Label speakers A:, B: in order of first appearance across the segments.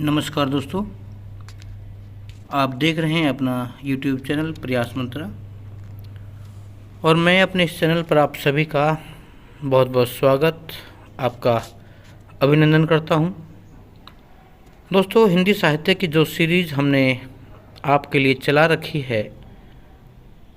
A: नमस्कार दोस्तों, आप देख रहे हैं अपना YouTube चैनल प्रयास मंत्रा और मैं अपने इस चैनल पर आप सभी का बहुत बहुत स्वागत, आपका अभिनंदन करता हूं। दोस्तों, हिंदी साहित्य की जो सीरीज़ हमने आपके लिए चला रखी है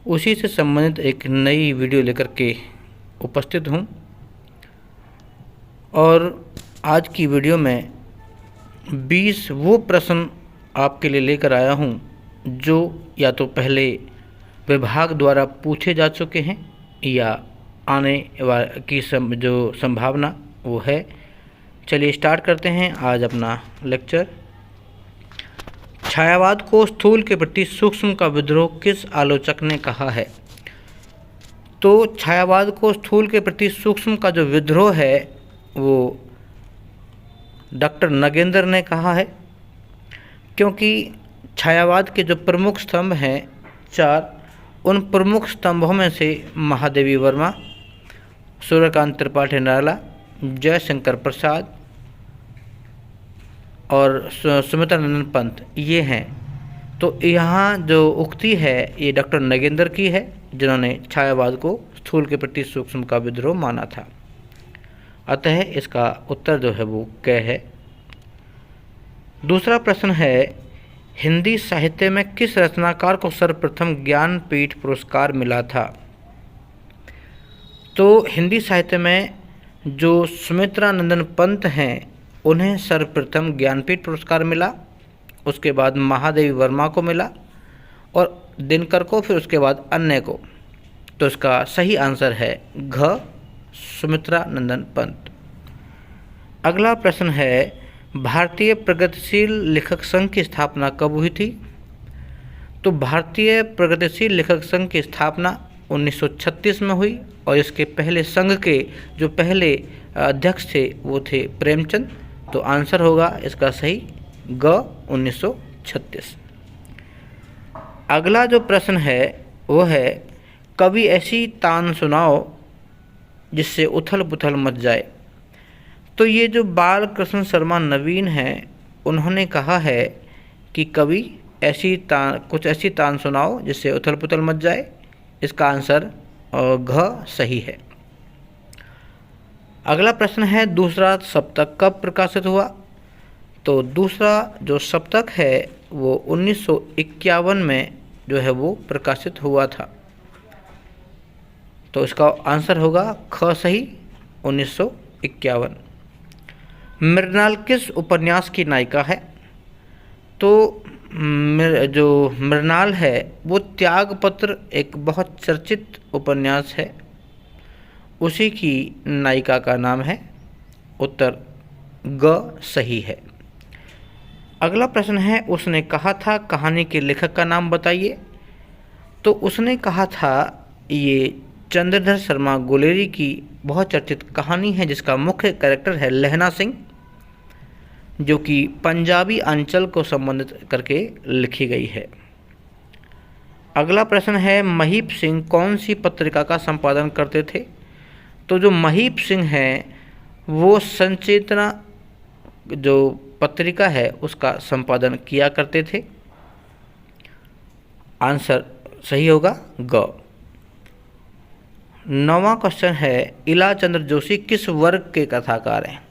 A: उसी से संबंधित एक नई वीडियो लेकर के उपस्थित हूं और आज की वीडियो में 20 वो प्रश्न आपके लिए लेकर आया हूं जो या तो पहले विभाग द्वारा पूछे जा चुके हैं या आने की जो संभावना वो है। चलिए स्टार्ट करते हैं आज अपना लेक्चर। छायावाद को स्थूल के प्रति सूक्ष्म का विद्रोह किस आलोचक ने कहा है? तो छायावाद को स्थूल के प्रति सूक्ष्म का जो विद्रोह है वो डॉक्टर नगेंद्र ने कहा है, क्योंकि छायावाद के जो प्रमुख स्तंभ हैं 4, उन प्रमुख स्तंभों में से महादेवी वर्मा, सूर्यकांत त्रिपाठी निराला, जयशंकर प्रसाद और सुमित्रानंद पंत ये हैं। तो यहाँ जो उक्ति है ये डॉक्टर नगेंद्र की है, जिन्होंने छायावाद को स्थूल के प्रति सूक्ष्म का विद्रोह माना था। अतः इसका उत्तर जो है वो क है। दूसरा प्रश्न है, हिंदी साहित्य में किस रचनाकार को सर्वप्रथम ज्ञानपीठ पुरस्कार मिला था? तो हिंदी साहित्य में जो सुमित्रानंदन पंत हैं उन्हें सर्वप्रथम ज्ञानपीठ पुरस्कार मिला, उसके बाद महादेवी वर्मा को मिला और दिनकर को, फिर उसके बाद अन्य को। तो इसका सही आंसर है घ, सुमित्रानंदन पंत। अगला प्रश्न है, भारतीय प्रगतिशील लेखक संघ की स्थापना कब हुई थी? तो भारतीय प्रगतिशील लेखक संघ की स्थापना 1936 में हुई और इसके पहले संघ के जो पहले अध्यक्ष थे वो थे प्रेमचंद। तो आंसर होगा इसका सही ग, 1936। अगला जो प्रश्न है वो है, कभी ऐसी तान सुनाओ जिससे उथल पुथल मच जाए। तो ये जो बाल कृष्ण शर्मा नवीन हैं उन्होंने कहा है कि कभी कुछ ऐसी तान सुनाओ जिससे उथल पुथल मच जाए। इसका आंसर घ सही है। अगला प्रश्न है, दूसरा सप्तक कब प्रकाशित हुआ? तो दूसरा जो सप्तक है वो 1951 में जो है वो प्रकाशित हुआ था। तो इसका आंसर होगा ख सही, 1951। मृणाल किस उपन्यास की नायिका है? तो जो मृणाल है वो त्यागपत्र एक बहुत चर्चित उपन्यास है, उसी की नायिका का नाम है। उत्तर ग सही है। अगला प्रश्न है, उसने कहा था कहानी के लेखक का नाम बताइए। तो उसने कहा था ये चंद्रधर शर्मा गुलेरी की बहुत चर्चित कहानी है जिसका मुख्य कैरेक्टर है लहना सिंह, जो कि पंजाबी अंचल को संबंधित करके लिखी गई है। अगला प्रश्न है, महीप सिंह कौन सी पत्रिका का संपादन करते थे? तो जो महीप सिंह हैं वो संचेतना जो पत्रिका है उसका संपादन किया करते थे। आंसर सही होगा ग। 9वां क्वेश्चन है, इला चंद्र जोशी किस वर्ग के कथाकार हैं?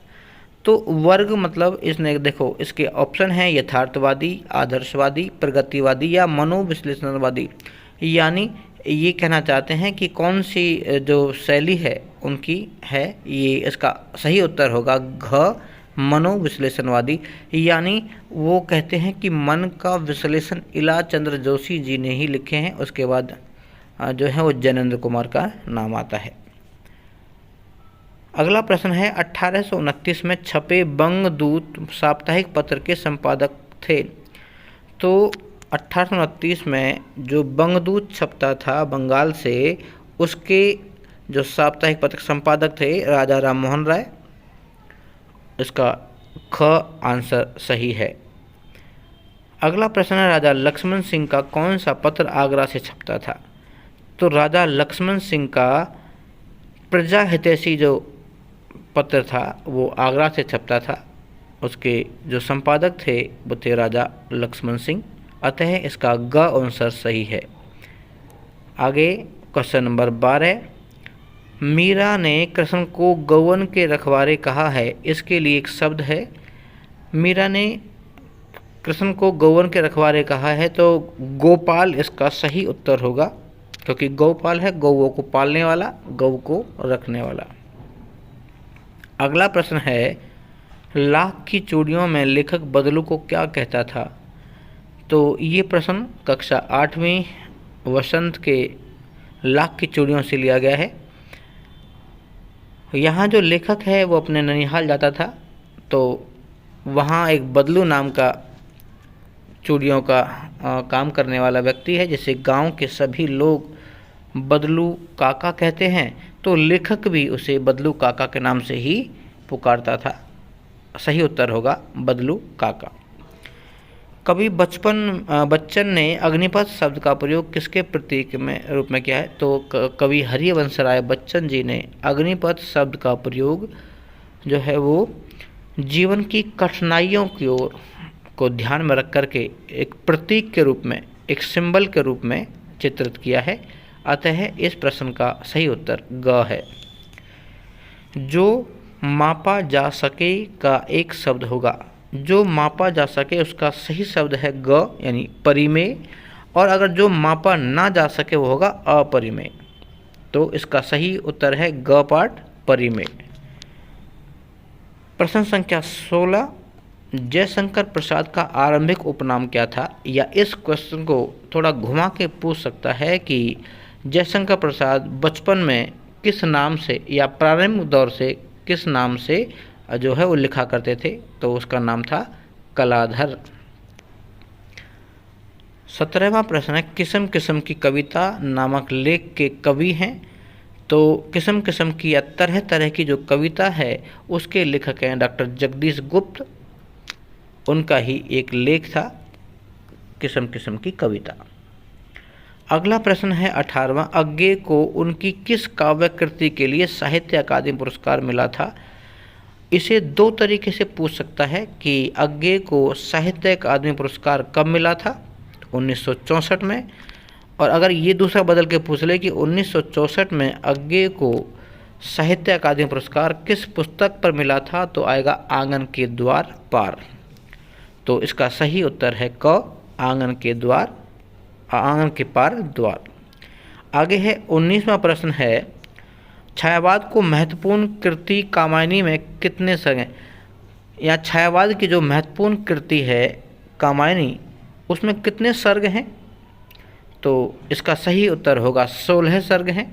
A: तो वर्ग मतलब इसने देखो इसके ऑप्शन हैं यथार्थवादी, आदर्शवादी, प्रगतिवादी या मनोविश्लेषणवादी। यानी ये कहना चाहते हैं कि कौन सी जो शैली है उनकी है। ये इसका सही उत्तर होगा घ, मनोविश्लेषणवादी। यानी वो कहते हैं कि मन का विश्लेषण इला चंद्र जोशी जी ने ही लिखे हैं, उसके बाद जो है वो जैनेंद्र कुमार का नाम आता है। अगला प्रश्न है, 1829 में छपे बंगदूत साप्ताहिक पत्र के संपादक थे। तो 1829 में जो बंगदूत छपता था बंगाल से, उसके जो साप्ताहिक पत्र संपादक थे राजा राम मोहन राय। इसका ख आंसर सही है। अगला प्रश्न है, राजा लक्ष्मण सिंह का कौन सा पत्र आगरा से छपता था? तो राजा लक्ष्मण सिंह का प्रजा हितैषी जो पत्र था वो आगरा से छपता था। उसके जो संपादक थे वो थे राजा लक्ष्मण सिंह, अतः इसका ग आंसर सही है। आगे क्वेश्चन नंबर 12, मीरा ने कृष्ण को गौवन के रखवारे कहा है, इसके लिए एक शब्द है। मीरा ने कृष्ण को गौवन के रखवारे कहा है तो गोपाल इसका सही उत्तर होगा, क्योंकि गौपाल है गौओं को पालने वाला, गौ को रखने वाला। अगला प्रश्न है, लाख की चूड़ियों में लेखक बदलू को क्या कहता था? तो ये प्रश्न कक्षा 8वीं वसंत के लाख की चूड़ियों से लिया गया है। यहाँ जो लेखक है वो अपने ननिहाल जाता था, तो वहाँ एक बदलू नाम का चूड़ियों का काम करने वाला व्यक्ति है, जिसे गांव के सभी लोग बदलू काका कहते हैं, तो लेखक भी उसे बदलू काका के नाम से ही पुकारता था। सही उत्तर होगा बदलू काका। कवि बच्चन ने अग्निपथ शब्द का प्रयोग किसके प्रतीक में रूप में किया है? तो कवि हरिवंश राय बच्चन जी ने अग्निपथ शब्द का प्रयोग जो है वो जीवन की कठिनाइयों की ओर को ध्यान में रख करके एक प्रतीक के रूप में, एक सिंबल के रूप में चित्रित किया है, अतः इस प्रश्न का सही उत्तर ग है। जो मापा जा सके का एक शब्द होगा, जो मापा जा सके उसका सही शब्द है ग यानी परिमेय, और अगर जो मापा ना जा सके वो होगा अपरिमेय, तो इसका सही उत्तर है ग पाठ परिमेय। प्रश्न संख्या 16, जयशंकर प्रसाद का आरंभिक उपनाम क्या था? या इस क्वेश्चन को थोड़ा घुमा के पूछ सकता है कि जयशंकर प्रसाद बचपन में किस नाम से या प्रारंभिक दौर से किस नाम से जो है वो लिखा करते थे? तो उसका नाम था कलाधर। 17वां प्रश्न है, किस्म किस्म की कविता नामक लेख के कवि हैं? तो किस्म किस्म की या तरह तरह की जो कविता है उसके लेखक हैं डॉक्टर जगदीश गुप्त, उनका ही एक लेख था किस्म किस्म की कविता। अगला प्रश्न है 18वां, अज्ञे को उनकी किस काव्य कृति के लिए साहित्य अकादमी पुरस्कार मिला था? इसे दो तरीके से पूछ सकता है कि अज्ञे को साहित्य अकादमी पुरस्कार कब मिला था? 1964 में। और अगर ये दूसरा बदल के पूछ ले कि 1964 में अज्ञे को साहित्य अकादमी पुरस्कार किस पुस्तक पर मिला था, तो आएगा आंगन के द्वार पार। तो इसका सही उत्तर है क, आंगन के द्वार, आंगन के पार द्वार। आगे है 19वां प्रश्न है, छायावाद को महत्वपूर्ण कृति कामायनी में कितने सर्ग हैं? या छायावाद की जो महत्वपूर्ण कृति है कामायनी, उसमें कितने सर्ग हैं? तो इसका सही उत्तर होगा 16 सर्ग हैं।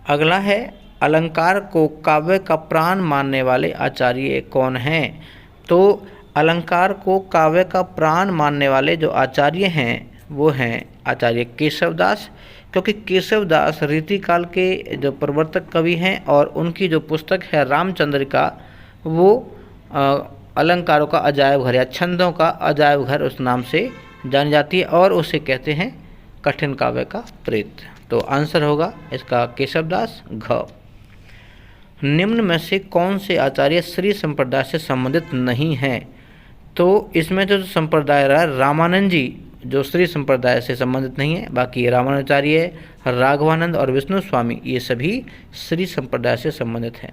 A: अगला है, अलंकार को काव्य का प्राण मानने वाले आचार्य कौन हैं? तो अलंकार को काव्य का प्राण मानने वाले जो आचार्य हैं वो हैं आचार्य केशवदास, क्योंकि केशवदास रीतिकाल के जो प्रवर्तक कवि हैं और उनकी जो पुस्तक है रामचंद्रिका वो अलंकारों का अजायब घर या छंदों का अजायब घर उस नाम से जानी जाती है और उसे कहते हैं कठिन काव्य का प्रेत। तो आंसर होगा इसका केशवदास घ। निम्न में से कौन से आचार्य श्री संप्रदाय से संबंधित नहीं हैं? तो इसमें जो संप्रदाय रहा रामानंद जी जो श्री संप्रदाय से संबंधित नहीं है, बाकी रामानुजाचार्य, राघवानंद और विष्णु स्वामी ये सभी श्री संप्रदाय से संबंधित हैं।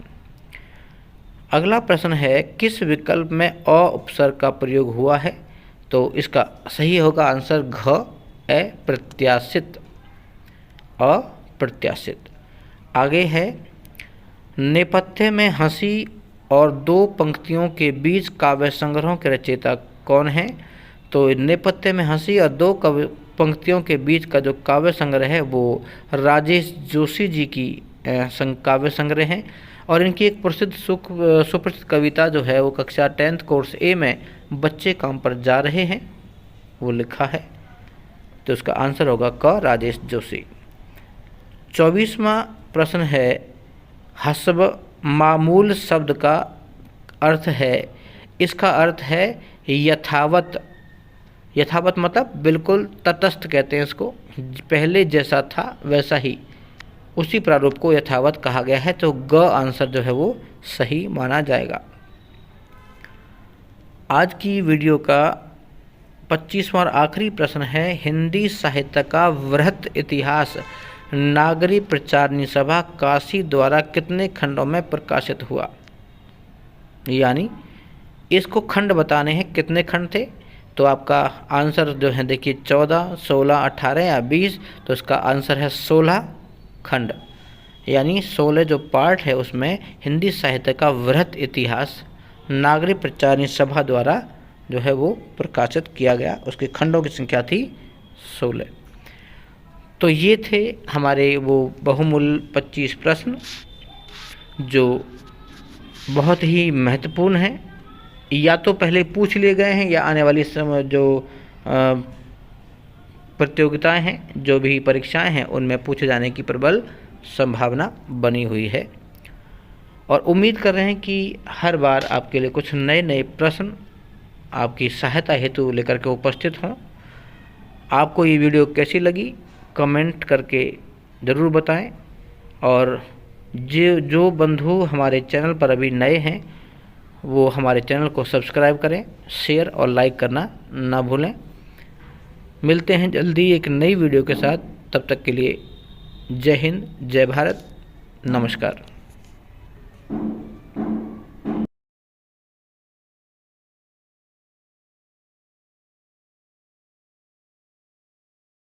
A: अगला प्रश्न है, किस विकल्प में अ उपसर्ग का प्रयोग हुआ है? तो इसका सही होगा आंसर घ, अप्रत्याशित, अप्रत्याशित। आगे है, नेपथ्य में हंसी और दो पंक्तियों के बीच काव्य संग्रहों के रचयिता कौन हैं? तो नेपथ्य में हंसी और दो पंक्तियों के बीच का जो काव्य संग्रह है वो राजेश जोशी जी की काव्य संग्रह हैं और इनकी एक प्रसिद्ध सुप्रसिद्ध कविता जो है वो कक्षा 10th कोर्स ए में बच्चे काम पर जा रहे हैं वो लिखा है। तो इसका आंसर होगा क, राजेश जोशी। 24वां प्रश्न है, हस्ब मामूल शब्द का अर्थ है, इसका अर्थ है यथावत। यथावत मतलब बिल्कुल तटस्थ कहते हैं इसको, पहले जैसा था वैसा ही, उसी प्रारूप को यथावत कहा गया है। तो ग आंसर जो है वो सही माना जाएगा। आज की वीडियो का 25वां और आखिरी प्रश्न है, हिंदी साहित्य का वृहत इतिहास नागरी प्रचारणी सभा काशी द्वारा कितने खंडों में प्रकाशित हुआ। यानी इसको खंड बताने हैं, कितने खंड थे। तो आपका आंसर जो है देखिए 14, 16, 18 या 20। तो इसका आंसर है 16 खंड। यानी 16 जो पार्ट है उसमें हिंदी साहित्य का वृहत इतिहास नागरी प्रचारणी सभा द्वारा जो है वो प्रकाशित किया गया। उसके खंडों की संख्या थी 16। तो ये थे हमारे वो बहुमूल्य 25 प्रश्न जो बहुत ही महत्वपूर्ण हैं। या तो पहले पूछ लिए गए हैं या आने वाली समय जो प्रतियोगिताएं हैं, जो भी परीक्षाएं हैं, उनमें पूछे जाने की प्रबल संभावना बनी हुई है। और उम्मीद कर रहे हैं कि हर बार आपके लिए कुछ नए नए प्रश्न आपकी सहायता हेतु लेकर के उपस्थित हों। आपको ये वीडियो कैसी लगी कमेंट करके ज़रूर बताएं। और जो बंधु हमारे चैनल पर अभी नए हैं वो हमारे चैनल को सब्सक्राइब करें, शेयर और लाइक करना ना भूलें। मिलते हैं जल्दी एक नई वीडियो के साथ। तब तक के लिए जय हिंद, जय भारत, नमस्कार।